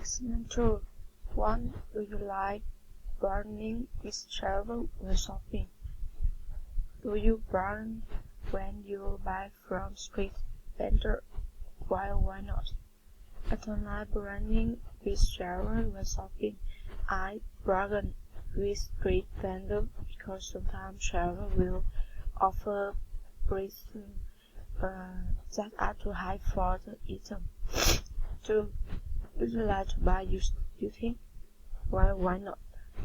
Excellent tool. 1. Do you like bargaining with travel when shopping? Do you bargain when you buy from street vendor? Why not? I don't like bargaining with travel when shopping. I bargain with street vendor because sometimes travel will offer prices that are too high for the item. 2. Do you like to buy used things? Why not?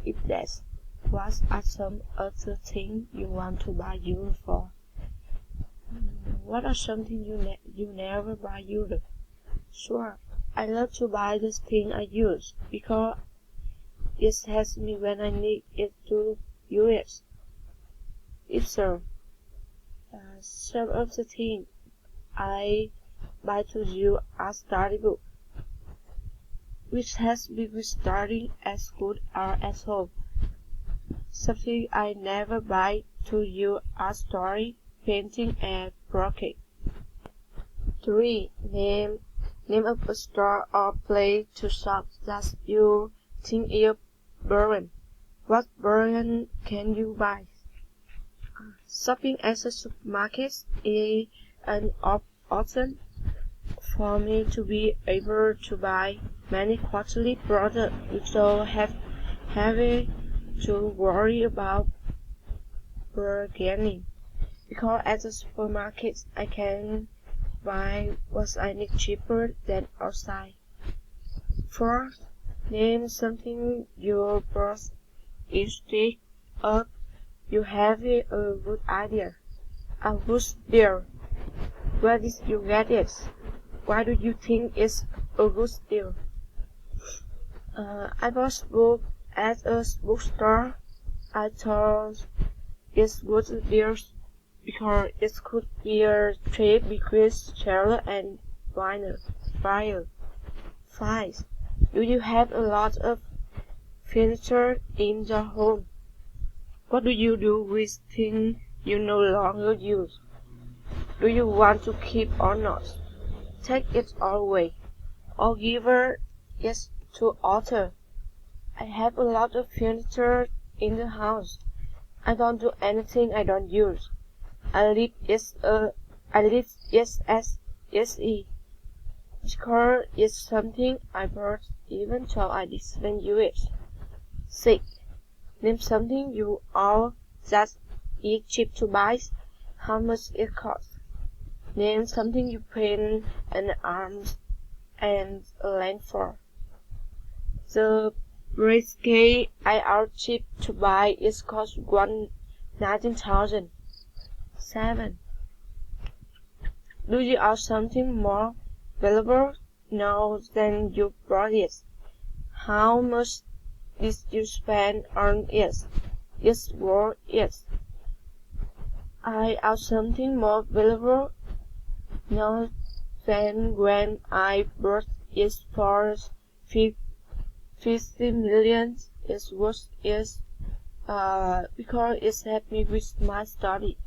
If yes, what are some other things you want to buy used for? What are something you never buy used? Sure, I love to buy the thing I use because it helps me when I need it to use it. If so, some of the things I buy to you are study books, which has me with studying at school or at home. Something I never buy to you are story, painting, and broccoli. 3. Name of a store or place to shop that you think is boring. What boring can you buy? Shopping at a supermarket is an option for me to be able to buy many quality products without having to worry about bargaining. Because at the supermarket I can buy what I need cheaper than outside. 4. Name something your boss is sick of. You have a good idea. A good deal. Where did you get it? Why do you think it's a good deal? I bought a book at a bookstore. I thought it's good deal because it could be a trade between seller and buyer. 5. Do you have a lot of furniture in your home? What do you do with things you no longer use? Do you want to keep or not? Take it all away, or give it to author. I have a lot of furniture in the house. I don't do anything I don't use. I leave it as is because it's something I bought even though I didn't use it. 6. Name something you own that is cheap to buy. How much it costs? Name something you paint an arm and a length for. The briquet I are cheap to buy is cost 19,000. 7. Do you own something more valuable now than you bought it? How much did you spend on it? It's worth it. I own something more valuable now than when I bought it for 50 million. It's worth it because it helped me with my study.